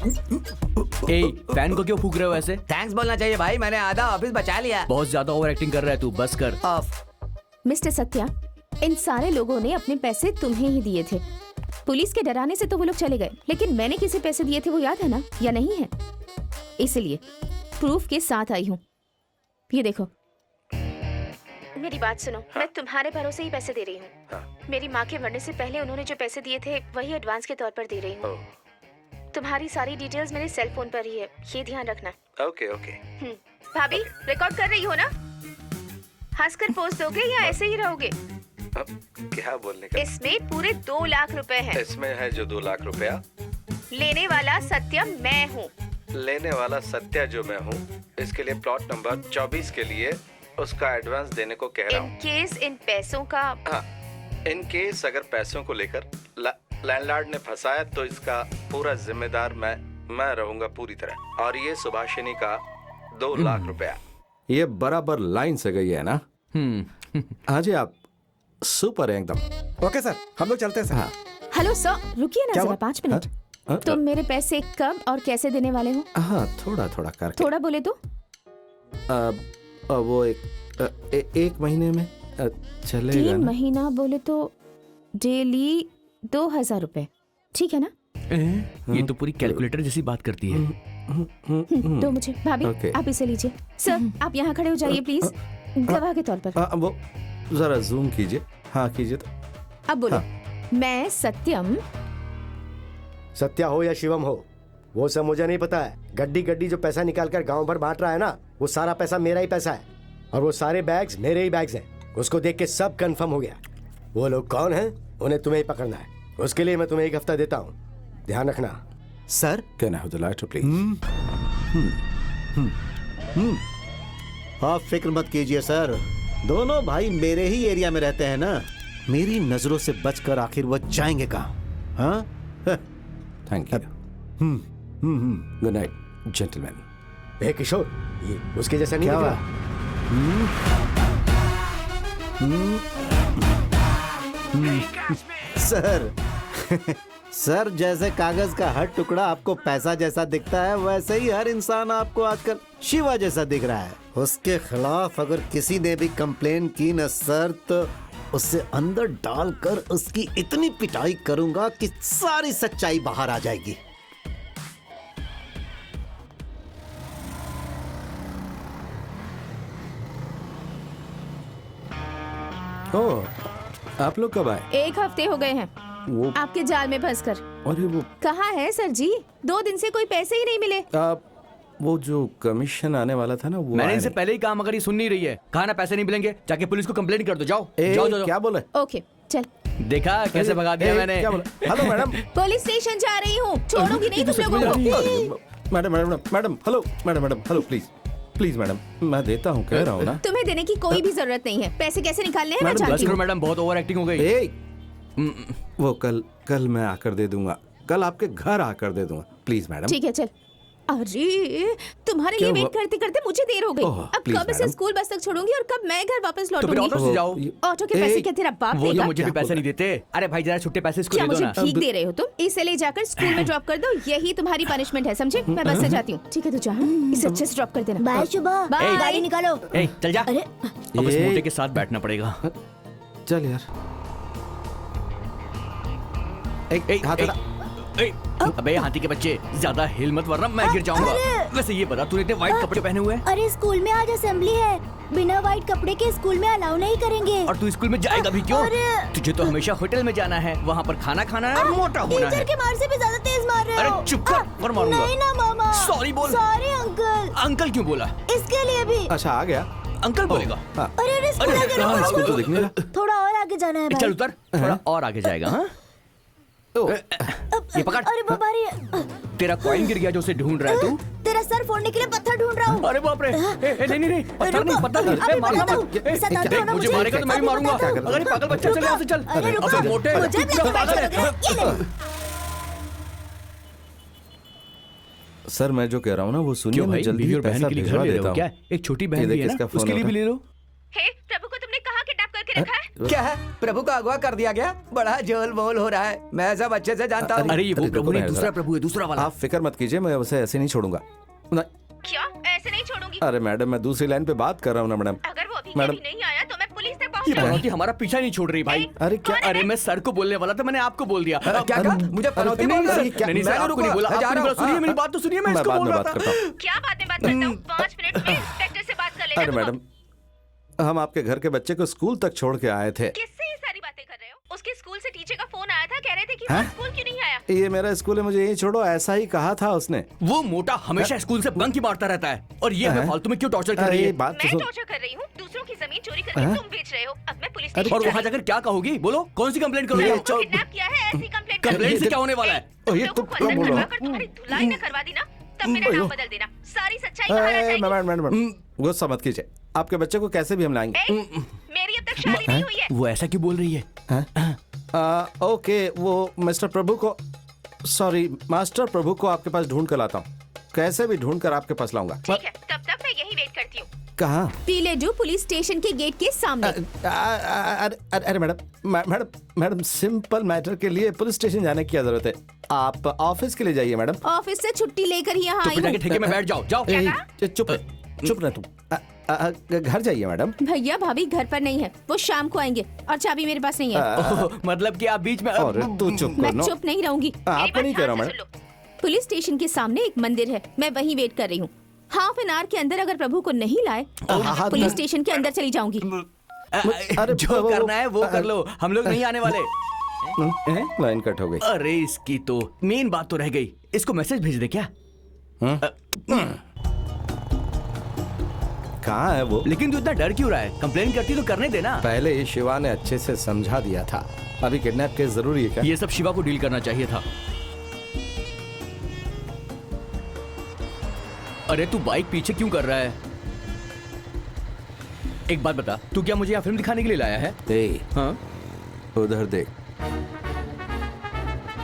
Fan को क्यों फूक रहे हो ऐसे? थैंक्स बोलना चाहिए भाई, मैंने आधा ऑफिस बचा लिया। बहुत ज्यादा ओवर एक्टिंग कर रहा है तू, बस कर। ऑफ। मिस्टर सत्या, इन सारे लोगों ने अपने पैसे तुम्हें ही दिए थे। पुलिस के डराने से तो वो लोग चले गए, लेकिन मैंने किसे पैसे दिए थे वो याद है ना, या नहीं है? इसलिए प्रूफ के साथ आई हूँ। ये देखो। मेरी बात सुनो, मैं तुम्हारे भरोसे ही पैसे दे रही हूँ। मेरी माँ के मरने से पहले उन्होंने जो पैसे दिए थे वही एडवांस के तौर पर दे रही हूँ। तुम्हारी सारी डिटेल्स मेरे सेल फोन पर ही है, ये ध्यान रखना। Okay okay. भाभी, रिकॉर्ड कर रही हो ना? हंसकर पोस्ट दोगे या ऐसे ही रहोगे? क्या बोलने का? इसमें पूरे 2 लाख रुपए हैं। इसमें है जो 2 लाख रुपया। लेने वाला सत्यम मैं हूँ। लेने वाला सत्या जो मैं हूँ। इसके लिए प्लॉट नंबर 24 के लिए उसका एडवांस देने को कह रहा हूँ। इन केस इन पैसों का। हाँ, इन केस अगर पैसों को लेकर लैंडलॉर्ड ने फंसाया तो इसका पूरा जिम्मेदार मैं रहूंगा पूरी तरह। और ये सुभाषिनी का 2 लाख रुपया। ये बराबर लाइन से गई है ना? हाँ जी, आप सुपर है एकदम। ओके सर, हम लोग चलते हैं सर। हाँ। हेलो सर, रुकिए ना जरा 5 मिनट। तुम मेरे पैसे कब और कैसे देने वाले हो? हाँ, थोड़ा थोड़ा करके। थोड़ा बोले तो? वो एक महीने में चलेगा 3 ना? महीना बोले तो डेली 2000 रुपए, ठीक है ना? ये तो पूरी कैलकुलेटर जैसी बात करती है। दो मुझे। भाभी, Okay. आप इसे लीजिए। सर, आप यहाँ खड़े हो जाइए प्लीज, गवाह के तौर पर। वो जरा जूम कीजिए। हाँ कीजिए तो। अब बोलो। मैं सत्यम। सत्या हो या शिवम हो, वो सब मुझे नहीं पता है। गड्डी गड्डी जो पैसा निकाल कर गाँव भर बांट रहा है ना, वो सारा पैसा मेरा ही पैसा है। और वो सारे बैग्स मेरे ही बैग्स हैं। उसको देख के सब कंफर्म हो गया। वो लोग कौन हैं, उन्हें तुम्हें ही पकड़ना है। उसके लिए मैं तुम्हें 1 हफ्ता देता हूँ, ध्यान रखना। Sir, can I have the lighter please? आप फिक्र मत कीजिए सर, दोनों भाई मेरे ही एरिया में रहते हैं ना। मेरी नजरों से बचकर आखिर वो जाएंगे कहाँ? हाँ, thank you. Good night gentleman. ए किशोर, ये उसके जैसा नहीं क्या दिख हुआ? रहा। सर सर, जैसे कागज का हर टुकड़ा आपको पैसा जैसा दिखता है, वैसे ही हर इंसान आपको आजकल शिवा जैसा दिख रहा है। उसके खिलाफ अगर किसी ने भी कंप्लेन की न सर, तो उससे अंदर डालकर उसकी इतनी पिटाई करूंगा कि सारी सच्चाई बाहर आ जाएगी। ओह, आप लोग कब आए? 1 हफ्ते हो गए हैं वो आपके जाल में फंसकर। अरे वो कहाँ है सर जी? 2 दिन से कोई पैसे ही नहीं मिले। वो जो कमीशन आने वाला था ना, वो मैंने आया इनसे नहीं। पहले ही कहा, मगर ये सुन नहीं रही है। कहा ना पैसे नहीं मिलेंगे, जाके पुलिस को कंप्लेंट कर दो। जाओ ए, जाओ जाओ। क्या बोले? ओके, चल। देखा कैसे भगा दिया मैंने? क्या बोला? Hello madam. पुलिस स्टेशन जा रही हूँ, छोड़ूंगी नहीं तुम लोगों को। Madam madam madam hello, madam hello, please please madam, मैं देता हूँ, कह रहा हूँ ना। तुम्हें देने की कोई भी जरूरत नहीं है। पैसे कैसे निकालने हैं मैं मैडम, जानती बस करो हूँ। मैडम, बहुत ओवर एक्टिंग हो गई। ए, वो कल मैं आकर दे दूंगा। कल आपके घर आकर दे दूंगा, प्लीज मैडम। ठीक है, चल। अरे, तुम्हारे लिए क्या वेट हुआ? करते करते मुझे देर हो गई। ओह, अब प्लीज कब इसे मैडम। स्कूल बस तक छोड़ूंगी और कब मैं घर वापस तो फिर लौटूंगी? ऑटो से जाओ। ऑटो के पैसे क्या तेरा बाप वो तो देगा? मुझे भी क्या पैसे बोल नहीं देते। अरे भाई, जरा छुट्टे पैसे इसको क्या दे दो मुझे ना। भीख दे रहे हो तुम? इसे ले जाकर स्कूल में ड्रॉप कर दो, यही तुम्हारी पनिशमेंट है, समझे? मैं बस से जाती हूँ। ठीक है, तू जा। इसे अच्छे से ड्रॉप कर देना। बाय शुभा, बाय। गाड़ी निकालो। ए, चल जा। अरे अब इस मोटे के साथ बैठना पड़ेगा। चल यार। ए, हाथ हटा। ए, अबे हाथी के बच्चे, ज्यादा हिल मत वरना मैं गिर जाऊंगा। वैसे ये बता, तूने इतने व्हाइट कपड़े पहने हुए हैं अरे, स्कूल में आज असेंबली है, बिना व्हाइट कपड़े के स्कूल में अलाउ नहीं करेंगे। और तू स्कूल में जाएगा भी क्यों? अरे। तुझे तो हमेशा होटल में जाना है, वहाँ पर खाना खाना है और मोटा होना टीचर है। के मार से भी ज्यादा तेज मार रहे हो। अरे चुप कर, और मारूंगा। नहीं ना मामा। सॉरी बोल। Sorry uncle. अंकल क्यों बोला? इसके लिए भी। अच्छा, आ गया। अंकल बोलेगा? हाँ। अरे स्कूल अरे, आगे कहाँ रुको, इसको रुको। तो दिखने लगा। थोड़ा और आगे जाना है चल भाई। उतर, थोड़ा और आगे जाएगा। हाँ, ये पकड़। अरे बाबा रे, तेरा कॉइन गिर गया जो उसे ढूंढ रहा है तू। तेरा सर फोड़ने के लिए पत्थर ढूंढ रहा हूँ। अरे बाप रे। नहीं, पत्थर नहीं, पत्थर नहीं। अभी मारना बताता मत। हूँ। सताता देख, हूँ ना मुझे मारेगा तो मैं भी अभी मारूंगा। बताता हूँ। अगर ये पागल बच्चा चल यहाँ से, चल। अरे रुको, अबे मोटे, मुझे भी पूरा पागल है। ये ले। सर, मैं जो कह रहा हूँ ना, वो सुनिए। क्यों मैं भाई, जल्दी बीवी ही और बहन पैसा के लिए घर भिजवा ले रहे देता हो हूँ। क्या? एक छोटी ये बहन भी देख, है इसका ना, फोन उसके लिए भी उठा। ले लो। हे प्रभु को तुमने कहाँ किडनैप करके रखा है? क्या है, प्रभु का अगवा कर दिया गया? बड़ा जोल मोल हो रहा है, मैं सब अच्छे से जानता हूँ। अरे ये वो अरे, प्रभु रुको नहीं, ना दूसरा जरा। प्रभु है, दूसरा वाला। आप फिक्र मत कीजिए, मैं उसे ऐसे नहीं छोड़ूंगा। क्या ऐसे नहीं छोड़ूंगी? अरे मैडम, मैं दूसरी लाइन पे बात कर रहा हूँ ना मैडम। अगर वो अभी मैडम। अभी नहीं आया तो मैं पुलिस तक ये पहुंच जाऊंगी। पनौती हमारा पीछा नहीं छोड़ रही भाई। अरे क्या? अरे मैं सर को बोलने वाला था, मैंने आपको बोल दिया। क्या कहा? मुझे पनौती बोल रहा है? नहीं, नहीं, सर, मैंने आपको नहीं रुका, बोला, मैं जा आपको नहीं रहा बोला। सुनिए हूँ। मेरी बात तो सुनिए, मैं मैं इसको बाद बोल में रहा बात था। करता हूँ। क्या बात में बात करता हूँ? 5 मिनट में इंस्पेक्टर से बात कर लेना। अरे मैडम, हम आपके घर के बच्चे को स्कूल तक छोड़ के आए थे। किससे ये सारी बातें कर रहे हो? उसके स्कूल से टीचर का फोन आया था, कह रहे थे कि वो हैं? स्कूल क्यों नहीं आया? ये मेरा स्कूल है, मुझे यहीं छोड़ो, ऐसा ही कहा था उसने। वो मोटा हमेशा स्कूल से बंक ही मारता रहता है, और ये हमें हैं? फालतू में क्यों टॉर्चर कर अरे रही ये है? बात तो मैं सुन। टॉर्चर कर रही हूँ? दूसरों की जमीन चोरी करके हैं? तुम बेच रहे हो। अब मैं पुलिस और स्टेशन वहाँ जाकर क्या कहोगी? बोलो, कौन सी कंप्लेंट करोगे? तुमको किडनैप किया है, ऐसी कंप्लेंट कंप्लेंट से क्या होने वाला है? तुम ये लोगों तुम को कब अंदर बोल रहे हो? करवा कर तुम्हारी धुलाई न करवा दी ना, तब मेरा नाम बदल देना। सारी सच्चाई बाहर आ जाएगी। मैडम, गुस्सा मत कीजिए, आपके बच्चे को कैसे भी हम लाएंगे। मेरी अब तक शादी नहीं हुई है। वो ऐसा क्यों बोल रही है? ओके, वो मिस्टर प्रभु को, सॉरी, मास्टर प्रभु को आपके पास ढूंढ कर लाता हूँ, कैसे भी ढूंढ कर आपके पास लाऊंगा। ठीक है, तब तक मैं यही वेट करती हूँ। कहाँ? पीलेजू पुलिस स्टेशन के गेट के सामने। अरे मैडम, सिंपल मैटर के लिए पुलिस स्टेशन जाने की क्या जरूरत है? आप ऑफिस के लिए जाइए मैडम। ऑफिस से छुट्टी लेकर ही यहाँ तो आई फिर जाके हूँ। ठेके में बैठ जाओ, जाओ। चुप रह तुम। घर जाइए मैडम। भैया भाभी घर पर नहीं है, वो शाम को आएंगे और चाबी मेरे पास नहीं है। ओह, मतलब कि आप बीच में और तू चुप मैं कर नो। चुप नहीं रहूंगी। आपको नहीं कह रहा हूँ ध्यान से मैडम। सुन लो। पुलिस स्टेशन के सामने एक मंदिर है, मैं वहीं वेट कर रही हूँ। हाफ एन आवर के अंदर अगर प्रभु को नहीं लाए तो हाँ, पुलिस स्टेशन के अंदर चली जाऊंगी। अरे, जो वो- करना है वो कर लो, हम लोग नहीं आने वाले। लाइन कट हो गई। अरे इसकी तो मेन बात तो रह गई, इसको मैसेज भेज दे क्या? कहाँ है वो? लेकिन तू इतना डर क्यों रहा है? कंप्लेन करती तो करने देना। पहले ये शिवा ने अच्छे से समझा दिया था, अभी किडनैप केस जरूरी है क्या? ये सब शिवा को डील करना चाहिए था। अरे तू बाइक पीछे क्यों कर रहा है? एक बात बता, तू क्या मुझे यहाँ फिल्म दिखाने के लिए लाया है? ए, हाँ? उधर देख।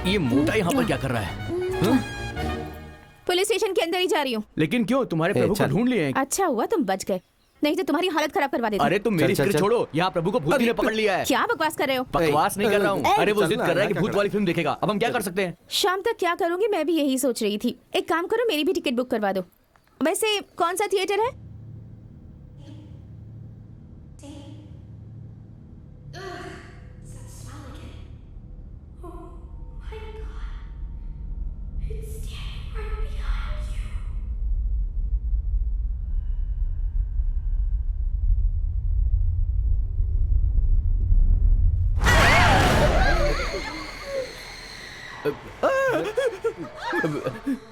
ये मोटा यहाँ पर क्या कर रहा है? हाँ? पुलिस स्टेशन के अंदर ही जा रही हूँ। लेकिन क्यों? तुम्हारे प्रभु को चल। ढूंढ लिए हैं। अच्छा हुआ तुम बच गए, नहीं तो तुम्हारी हालत खराब करवा देती। अरे तुम मेरी चल, फिक्र चल। छोड़ो, यहाँ प्रभु को भूत ने पकड़ लिया है। क्या बकवास कर रहे हो? बकवास नहीं कर रहा हूँ। अरे वो चल जिद ना, कर रहा है कि क्या भूत कर वाली फिल्म देखेगा। अब हम क्या कर सकते हैं? शाम तक क्या करूंगी मैं भी यही सोच रही थी। एक काम करो, मेरी भी टिकट बुक करवा दो। वैसे कौन सा थिएटर है?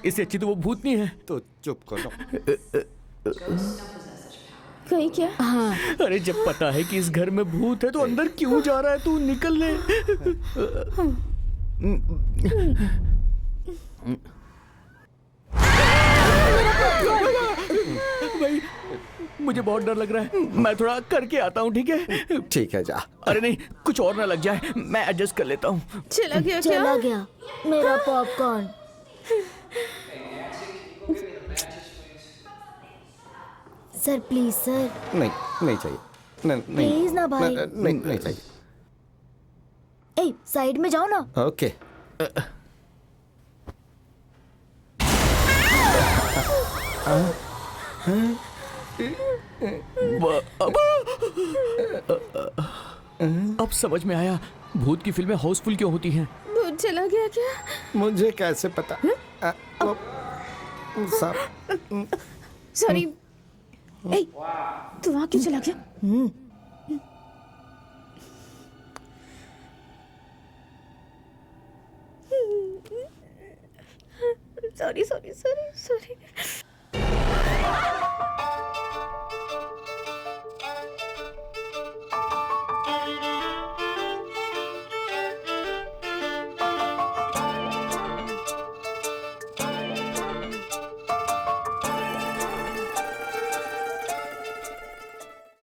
इससे अच्छी तो वो भूत नहीं है। तो चुप करो। कहीं क्या? हाँ। अरे जब पता है कि इस घर में भूत है तो अंदर क्यों जा रहा है? तू निकल ले। भाई मुझे बहुत डर लग रहा है, मैं थोड़ा करके आता हूँ, ठीक है? ठीक है, जा। अरे नहीं, कुछ और ना लग जाए, मैं एडजस्ट कर लेता हूँ। चला गया क्या? चला गया मेरा पॉपकॉर्न। सर प्लीज सर, नहीं, नहीं चाहिए। नहीं, प्लीज ना भाई। नहीं चाहिए। ए साइड में जाओ ना। ओके। अब समझ में आया भूत की फिल्में हाउसफुल क्यों होती हैं। भूत चला गया क्या? मुझे कैसे पता? वो सब सॉरी। ए, तू वहाँ क्यों चला गया? Sorry sorry sorry sorry.